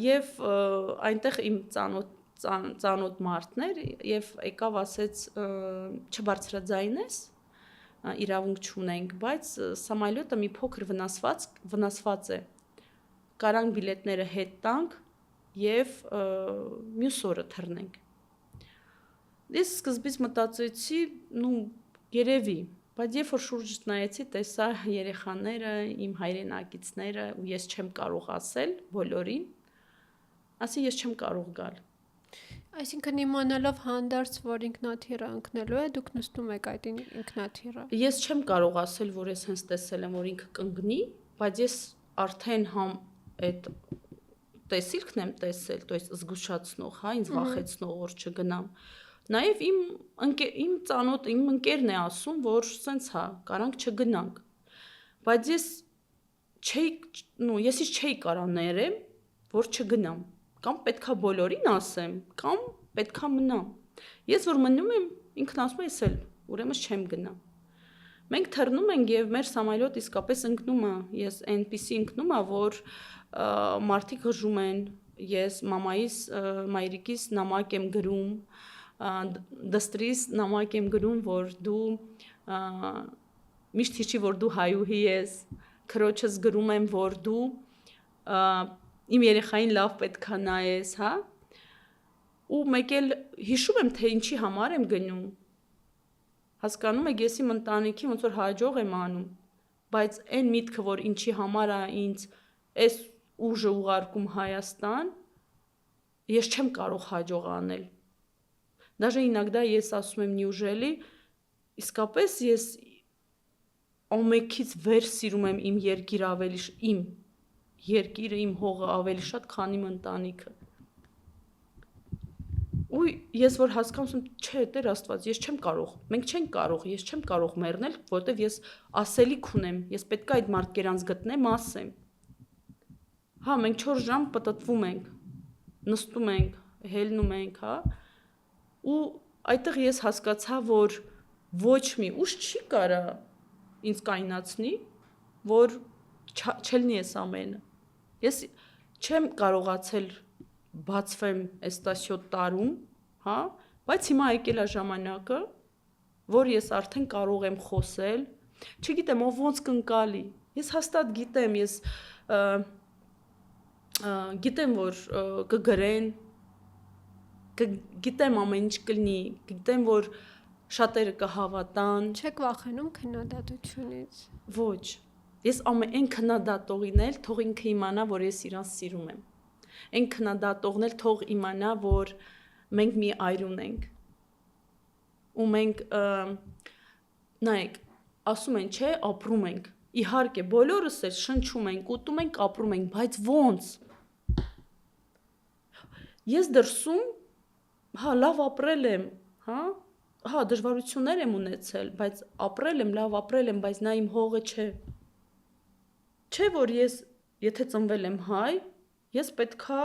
Եվ այնտեղ իմ ծանոթ մարդներ եւ եկավ ասեց չբարձրաձայնես, իրավունք չունենք, բայց սամալյոտը մի փոքր վնասված է։ Կարանք բիլետները հետ տանք եւ մյուս օրը թռնենք։ Ես սկզբից մտածեցի, երևի, բայց երբ որ շուրջս նայեցի, տեսա երեխաները, իմ հայրենակիցները ու ես չեմ կարող ասել բոլորին, ասի ես չեմ կարող գալ։ Այսինքն իմանալով հանդարտ, որ ինքնաթիռը ընկնելու է, դուք նստում եք այդ ինքնաթիռը։ Ես չեմ կարող ասել, որ ես հենց տեսել եմ, որ ինքը կընկնի, բայց ես արդեն այդ տեսիլքն եմ տեսել, то есть զգուշացնող, հա, ինձ վախեցնող, որ չգնամ։ Նաև իմ ծանոթ, իմ ընկերն է ասում, որ սենց հա, կարանք չգնանք։ Բայց ես չէի կարա ներեմ, որ չգնամ։ Կամ պետքա բոլորին ասեմ, կամ պետքա մնամ։ Ես որ մնում եմ, ինքն ասում է, ես էլ ուրեմն չեմ գնա։ Մենք թռնում ենք եւ մեր սամալյոտ իսկապես ընկնում է։ Ես այնպիսի ընկնում է, որ մարդիկ հժում են, ես մամայիս, մայրիկիս նամակ եմ գրում, դստրիս նամակ եմ գրում, որ դու միշտ հիշի, որ դու հայուհի ես, քրոջս գրում եմ, որ դու իմ երեխային լավ պետքա նայես, հա։ Ու մեկ էլ հիշում եմ, թե ինչի համար եմ գնում։ Հասկանում եք, ես իմ ընտանիքի ոնց որ հաջող եմ անում, բայց այն միտքը, որ ինչի համար է ինձ այս ուժը ուղարկում Հայաստան, ես չեմ կարող հաջող անել։ Даже иногда ես ասում եմ նյուժելի, իսկապես ես ամենքից վեր սիրում եմ իմ երկիրը ավելի իմ երկիրը, իմ հողը ավելի շատ, քան իմ ընտանիքը։ Ու ես որ հասկանում եմ, չէ, Տեր Աստված, ես չեմ կարող, մենք չենք կարող, ես չեմ կարող մեռնել, որովհետև ես ասելիք ունեմ, ես պետք է այդ մարդկերանց գտնեմ, ասեմ։ Հա, մենք 4 ժամ պտտվում ենք, նստում ենք, հելնում ենք, հա։ Ու այդտեղ ես հասկացա, որ ոչ մի ուժ չի կարա ինձ կայնացնի, որ չելնի այս ամենը։ Ես չեմ կարողացել բացվեմ այս 17 տարում, հա, բայց հիմա եկել է ժամանակը, որ ես արդեն կարող եմ խոսել, չգիտեմ ով ոնց կընկալի։ Ես հաստատ գիտեմ, ես գիտեմ, որ կգրեն, գիտեմ ամեն ինչ կլինի, գիտեմ, որ շատերը կհավատան։ Չեք վախենում քննադատությունից։ Ոչ։ Ես այն քննադատողին էլ թող ինքը իմանա, որ ես իրան սիրում եմ։ Այն քննադատողն էլ թող իմանա, որ մենք մի այրուն ենք։ Ու մենք նայեք, ասում են, չէ, ապրում ենք։ Իհարկե, բոլորս էլ շնչում ենք, ուտում ենք, ապրում ենք, բայց ո՞նց։ Ես դրսում, հա, լավ ապրել եմ, հա, դժվարություններ եմ ունեցել, բայց ապրել եմ, լավ ապրել եմ, բայց նա իմ հողը չէ։ Չէ, որ ես, եթե ծնվել եմ հայ, ես պետքա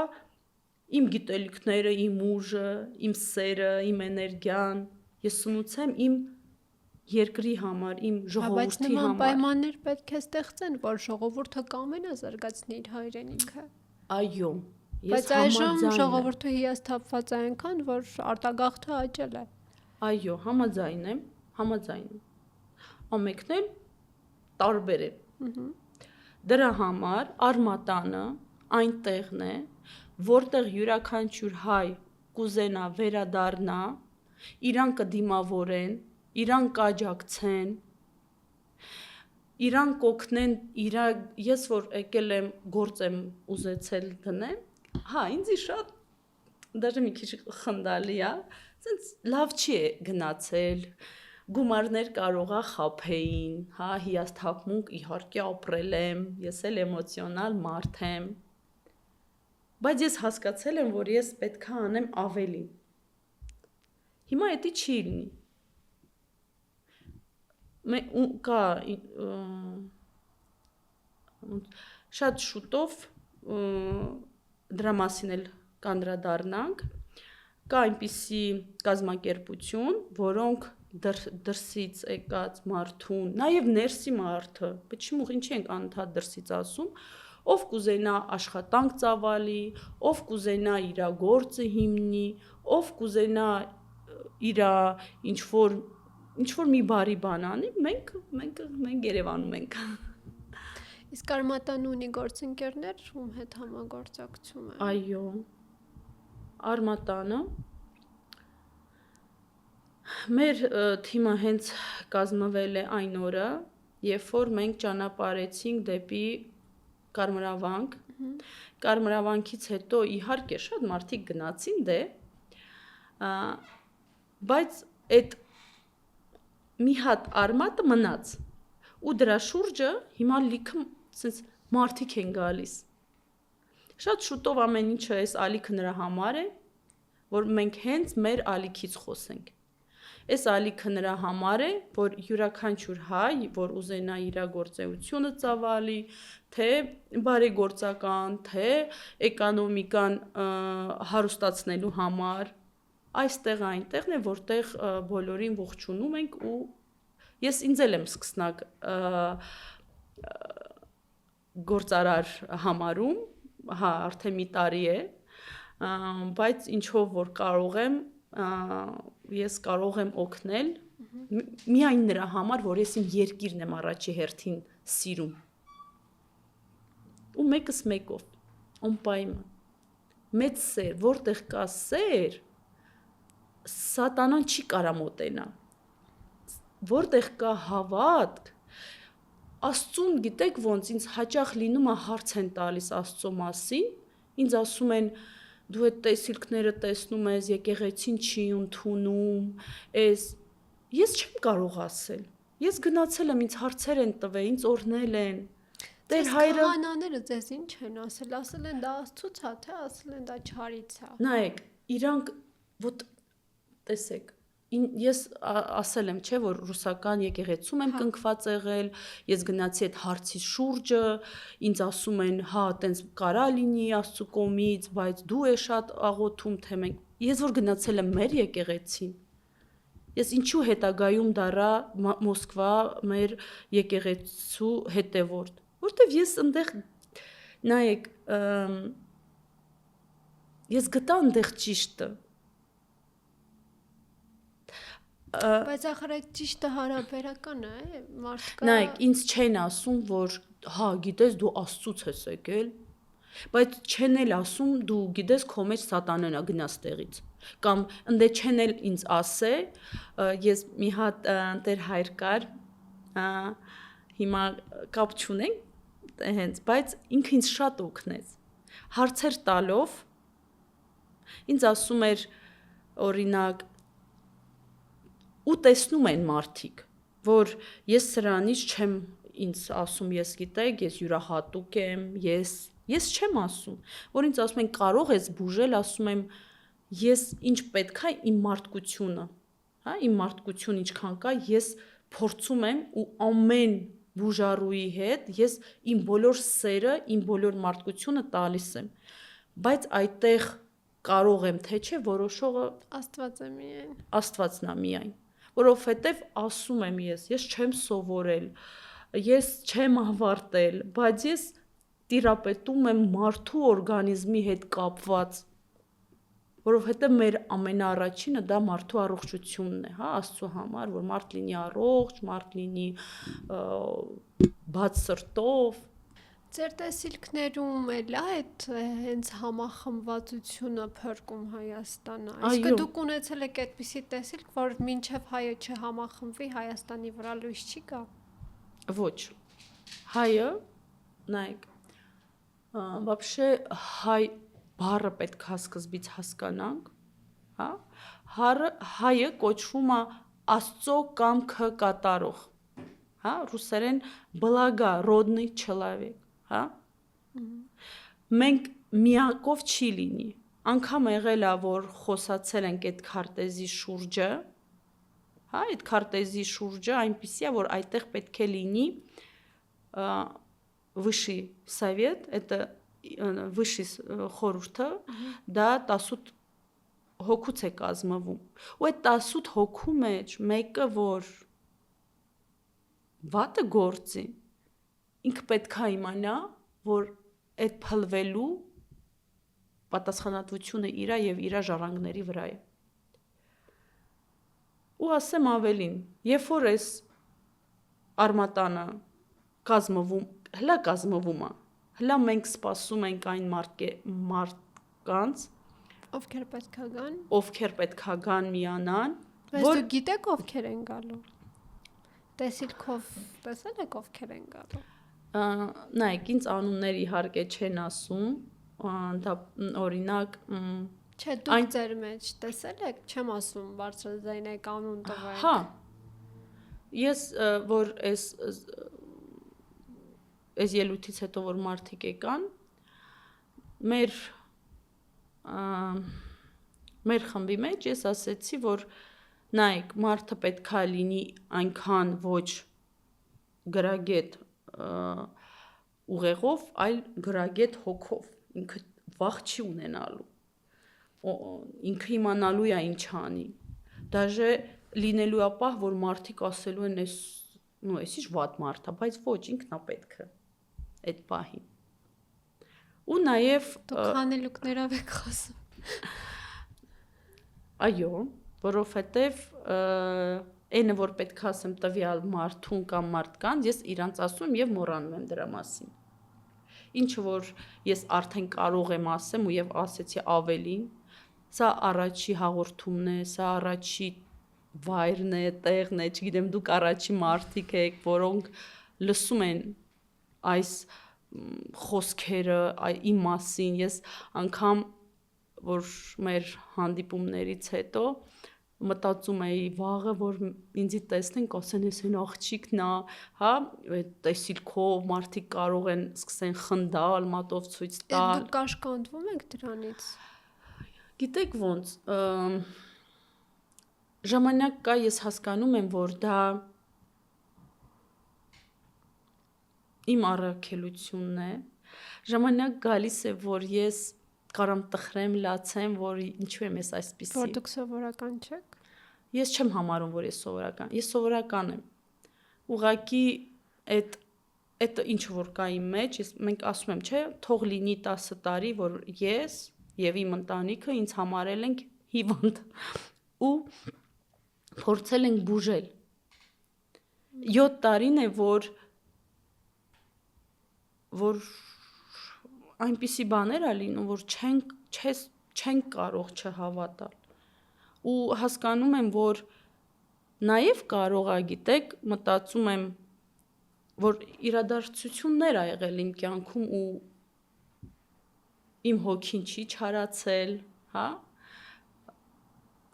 իմ գիտելիքները, իմ ուժը, իմ սերը, իմ էներգիան, ես սնուցեմ իմ երկրի համար, իմ ժողովրդի համար։ Բայց նման պայմաններ պետք է ստեղծեն, որ ժողովուրդը կամենա զարգացնի իր հայրենիքը։ Այո, բայց այժմ ժողովուրդը հիասթափված է այնքան, որ արտագաղթը աճել է։ Այո, համաձայն եմ։ Ամենքն էլ տարբեր է։ Դրա համար Արմատանը այնտեղն է, որտեղ յուրաքանչյուր հայ կուզենա վերադառնա, իրան կդիմավորեն, իրան կաջակցեն, իրան կօգնեն, ես որ եկել եմ գործ եմ ուզեցել դնեմ, հա, ինձի շատ դաժե մի քիչ խնդալի է, ասենց լավ չի գնացել, գումարներ կարողա խափեին, հա, հիասթափմունք իհարկե ապրել եմ, ես էլ էմոցիոնալ մարդ եմ, բայց ես հասկացել եմ, որ ես պետքա անեմ ավելի։ Հիմա էդի չի լինի։ Կա շատ շուտով դրա մասին էլ կանդրադառնանք, կա այնպիսի կազմակերպություն, որոնք դրսից եկած մարդուն, նաև ներսի մարդը, почему ինչի ենք անընդհատ դրսից ասում, ով կուզենա աշխատանք ծավալի, ով կուզենա իր գործը հիմնի, ով կուզենա իր ինչ-որ մի բարի բան անի, մենք Երևանում ենք։ Իսկ Արմատանը ունի գործընկերներ, ում հետ համագործակցում է։ Այո։ Արմատանը Մեր թիմը հենց կազմվել է այն օրը, երբ որ մենք ճանապարհեցինք դեպի Կարմրավանք։ Կարմրավանքից հետո իհարկե շատ մարդիկ գնացին դե, բայց այդ մի հատ արմատը մնաց։ Ու դրա շուրջը հիմա լիքը sense մարդիկ են գալիս։ Շատ շուտով ամեն ինչը այս ալիքը նրա համար է, որ մենք հենց մեր ալիքից խոսենք։ Այս ալիքը նրա համար է, որ յուրաքանչյուր հայ, որ ուզենա իր գործունեությունը ծավալի, թե բարեգործական, թե էկոնոմիկան հարստացնելու համար, այստեղ այնտեղն է, որտեղ բոլորին ողջունում ենք ու ես ինձ էլ եմ սկսնակ գործարար համարում, հա, արդեն մի տարի է, բայց ինչով որ կարող եմ, ես կարող եմ օգնել միայն նրա համար, որ ես իմ երկիրն եմ առաջի հերթին սիրում։ Ու մեկս մեկով, անպայման։ Մեծ սեր, որտեղ կա սեր, սատանան չի կարա մոտենա։ Որտեղ կա հավատք, Աստծուն գիտեք ոնց ինձ հաճախ լինում է հարց են տալիս Աստծո մասին, ինձ ասում են դու այդ տեսիլքները տեսնում ես, եկեղեցին չի ընդունում, ես չեմ կարող ասել։ Ես գնացել եմ, ինձ հարցեր են տվել, ինձ օրհնել են։ Տեր հայրը քահանաները ձեզ ինչ են ասել են դա Աստծուց է, թե ասել են դա չարից է։ Նայեք, իրանք ոտ տեսեք ես ասել եմ, չէ, որ ռուսական եկեղեցում եմ կնքված եղել, ես գնացի այդ հարցի շուրջը, ինձ ասում են, հա, տենց կարա լինի Աստծո կողմից, բայց դու ես շատ աղոթում, թե մենք, ես որ գնացել եմ մեր եկեղեցին, ես ինչու հետագայում դառա Մոսկվա մեր եկեղեցու հետևորդ, որտեվ ես այնտեղ, նայեք, ես գտա այնտեղ ճիշտը։ Բայց ախր այդ ճիշտը հարաբերական է, մարդկա։ Նայեք, ինձ չեն ասում, որ հա, գիտես դու Աստծուց ես եկել, բայց չեն էլ ասում դու գիտես քո մեջ սատանան է գնաց տեղից։ Կամ ընդ չեն էլ ինձ ասե, ես մի հատ տեր հայր կար, հիմա կապ չունենք հենց, բայց ինքը ինձ շատ օգնեց։ Հարցեր տալով ինձ ասում էր օրինակ ու տեսնում են մարդիկ, որ ես սրանից չեմ ինձ ասում, ես գիտեք, ես յուրահատուկ եմ, ես չեմ ասում, որ ինձ ասում են կարող ես բուժել, ասում եմ ես ինչ պետք է իմ մարդկությունը, հա, իմ մարդկություն ինչքան կա, ես փորձում եմ ու ամեն բուժարուի հետ ես իմ բոլոր սերը, իմ բոլոր մարդկությունը տալիս եմ, բայց այդտեղ կարող եմ թե չէ որոշողը Աստված է միայն։ Աստվածն է միայն, որովհետև ասում եմ ես չեմ սովորել, ես չեմ ավարտել, բայց ես տիրապետում եմ մարդու օրգանիզմի հետ կապված, որովհետև մեր ամենաառաջինը դա մարդու առողջությունն է, հա, Աստծո համար, որ մարդ լինի առողջ, մարդ լինի բաց սրտով։ Ձեր տեսիլքներում էլ է այդ հենց համախմբվածությունը փրկում Հայաստանը։ Այսինքն դուք ունեցել եք այդպիսի տեսիլք, որ մինչև հայը չհամախմբվի Հայաստանի վրա լույս չի գա։ Ոչ։ Հայը, նայեք, вообще հայ բառը պետք է սկզբից հասկանանք, հա? Հայը կոչվում է Աստծո կամքը կատարող, հա, ռուսերեն благородный человек, հա? Մենք միակով չի լինի։ Անկամ եղել է, որ խոսացել ենք այդ քարտեզի շուրջը, հա, այդ քարտեզի շուրջը այնպիսի է, որ այդտեղ պետք է լինի Высший совет, это Высший խորհուրդը, դա 18 հոգուց է կազմվում։ Ու այդ 18 հոգու մեջ մեկը, որ վատը գործի, ինքը պետք է իմանա, որ այդ փլվելու պատասխանատվությունը իրա եւ իրա ժառանգների վրա է։ Ու ասեմ ավելին, երբ որ այս արմատանը կազմվում, հլա կազմվում է, հլա մենք սպասում ենք այն մարդկանց, ովքեր պետք է գան, ովքեր պետք է գան միանան, Բայց դու գիտեք ովքեր են գալու։ Տեսիլքով տեսել եք ովքեր են գալու։ Նայեք, ինձ անուններ իհարկե չեն ասում, դա օրինակ Չէ, դուք ձեր մեջ տեսել եք, չեմ ասում բարձրաձայնեք անուն տվեք։ Հա։ Ես որ այս ելույթից հետո որ մարդիկ եկան, մեր խմբի մեջ ես ասեցի, որ նայեք, մարդը պետքա լինի այնքան ոչ գրագետ ուղեղով, այլ գրագետ հոգով, ինքը վախ չի ունենալու, ինքը իմանալու է ինչ անի, դաժե լինելու է պահ, որ մարդիկ ասելու են այս ինչ վատ մարդ է, բայց ոչ, ինքն է պետքը այդ պահին։ Ու նաև դուք հանելուկներով եք խոսում։ Այո, որովհետև այնը որ պետք է ասեմ տվյալ մարդուն կամ մարդկանց, ես իրանց ասում եւ մոռանում եմ դրա մասին։ Ինչը որ ես արդեն կարող եմ ասեմ ու եւ ասեցի ավելին, սա առաջի հաղորդումն է, սա առաջի վայրն է, տեղն է, չգիտեմ, դուք առաջի մարդիկ եք, որոնք լսում են այս խոսքերը իմ մասին, ես անգամ որ մեր հանդիպումներից հետո մտածում էի վաղը, որ ինձի տեսնեն, ասեն ես այն աղջիկն է, հա, տեսիլքով մարդիկ կարող են սկսեն խնդալ, մատով ցույց տալ։ Դուք կաշկանդվում եք դրանից։ Գիտեք ոնց, ժամանակ կա, ես հասկանում եմ, որ դա իմ առաքելությունն է։ Ժամանակ գալիս է, որ ես կարամ տխրեմ, լացեմ, որ ինչու եմ ես այսպիսի։ Որ դուք սովորական չեք։ Ես չեմ համարում, որ ես սովորական։ Ես սովորական եմ։ Ուղղակի այդ ինչ որ կա իմ մեջ, մենք ասում եմ, չէ, թող լինի 10 տարի, որ ես եւ իմ ընտանիքը ինձ համարել ենք հիվանդ ու փորձել ենք բուժել։ 7 տարին է, որ այնպիսի բաներ ա լինում, որ չենք կարող չհավատալ։ Ու հասկանում եմ, որ նաև կարող ա, գիտեք, մտածում եմ, որ իրադարձություններ ա եղել իմ կյանքում ու իմ հոգին չի չարացել, հա?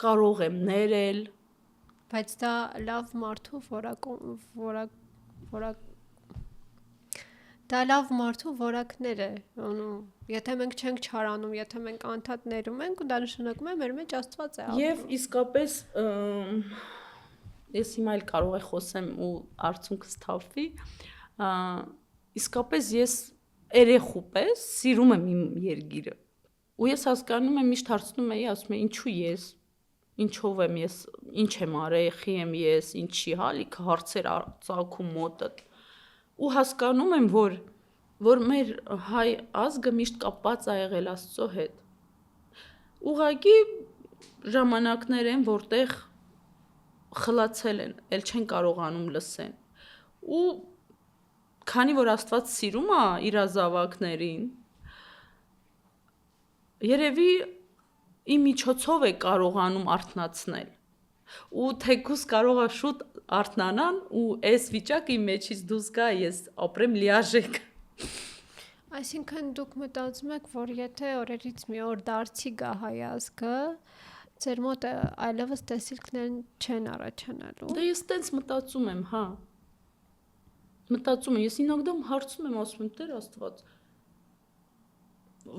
Կարող եմ ներել, բայց դա լավ մարդու որակներ է, եթե մենք չենք չարանում, եթե մենք անդադ ներում ենք, ու դա նշանակում է մեր մեջ Աստված է ապրում։ Եվ իսկապես ես հիմա էլ կարող եմ խոսեմ ու արդյունքս թափվի, իսկապես ես երեխու պես սիրում եմ իմ երկիրը։ Ու ես հասկանում եմ, միշտ հարցնում եի, ասում եմ, ինչու ես, ինչով եմ ես, ինչ եմ արել, եղի եմ ես, ինչի, հա, լիքը հարցեր ծագում մոտդ։ Ու հասկանում եմ, որ մեր հայ ազգը միշտ կապված ա եղել Աստծո հետ։ Ուղղակի ժամանակներ են, որտեղ խլացել են, էլ չեն կարողանում լսեն։ Ու քանի որ Աստված սիրում ա իր զավակներին, երևի իմ միջոցով է կարողանում արթնացնել։ Ու թեկուզ կարող է շուտ արթնանան ու այս վիճակի մեջից դուրս գա, ես ապրեմ լիարժեք։ Այսինքն դուք մտածում եք, որ եթե օրերից մի օր դարձի գա հայ ազգը, ձեր մոտ այլևս տեսիլքներն չեն առաջանալու։ Դե ես տենց մտածում եմ, հա։ Մտածում եմ, ես ինогда հարցում եմ, ասում եմ, Տեր Աստված,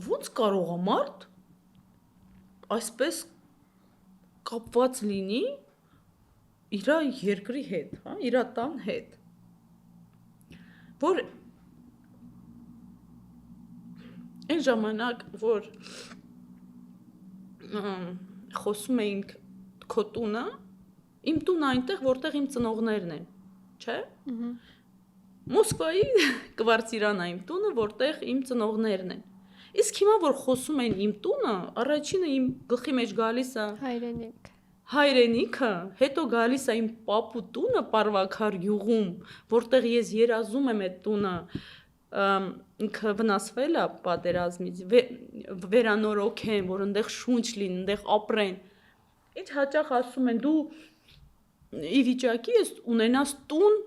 ո՞նց կարող է մարդ այսպես կապված լինի իր երկրի հետ, հա, իր տան հետ։ Որ այն ժամանակ, որ խոսում էինք քո տունը, իմ տունը այնտեղ, որտեղ իմ ծնողներն են, չէ՞։ Մոսկվայի Կվարտիրան է իմ տունը, որտեղ իմ ծնողներն են։ Իսկ հիմա որ խոսում են իմ տունը, առաջինը իմ գլխի մեջ գալիս է հայրենիքը, հետո գալիս է իմ պապու տունը Պարվաքար գյուղում, որտեղ ես երազում եմ այդ տունը, ինքը վնասվել է պատերազմից, վերանորոգեն, որ այնտեղ շունչ լինի, այնտեղ ապրեն։ Ինչ հաճախ ասում են, դու ի վիճակի ես ունենաս տուն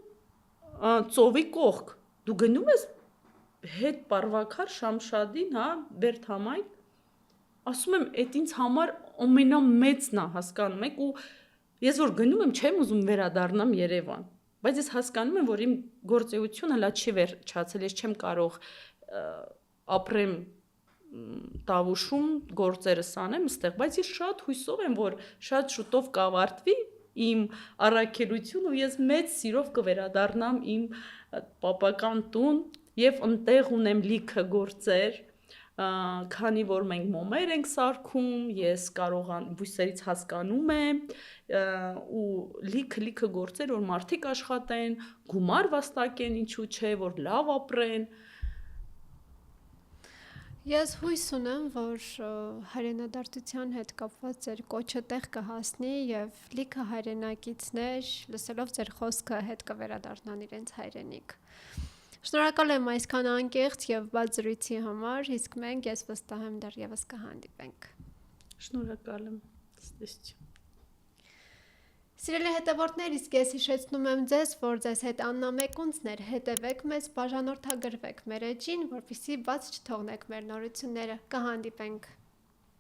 ծովի կողք, դու գնում ես հետ Պարվակար Շամշադին, հա, Բերթամայր, ասում եմ, այդ ինձ համար ամենամեծն է, հասկանում եք, ու ես որ գնում եմ, չեմ ուզում վերադառնամ Երևան, բայց ես հասկանում եմ, որ իմ գործունեությունը հլա չի վերջացել, ես չեմ կարող ապրեմ Տավուշում, գործերս անեմ ստեղ, բայց ես շատ հույսով եմ, որ շատ շուտով կավարտվի իմ առաքելությունը ու ես մեծ սիրով կվերադառնամ իմ պապական տուն եւ ընտեղ ունեմ լիքը գործեր, քանի որ մենք մոմեր ենք սարքում, ես բույսերից հասկանում եմ ու լիքը գործեր, որ մարդիկ աշխատեն, գումար վաստակեն, ինչու՞ չէ, որ լավ ապրեն։ Ես հույս ունեմ, որ հայրենադարձության հետ կապված ձեր կոչը տեղ կհասնի եւ լիքը հայրենակիցներ լսելով ձեր խոսքը հետ կվերադառնան իրենց հայրենիք։ Շնորհակալ եմ այսքան անկեղծ եւ բաց զրույցի համար, իսկ մենք ես վստահ եմ դեռևս կհանդիպենք։ Շնորհակալ եմ։ Ստեսություն։ Սիրելի հետևորդներ, իսկ ես հիշեցնում եմ ձեզ, որ ձեզ հետ Աննա Մեկունցն էր, հետևեք մեզ, բաժանորդագրվեք մեր էջին, որպեսզի բաց չթողնեք մեր նորությունները, կհանդիպենք։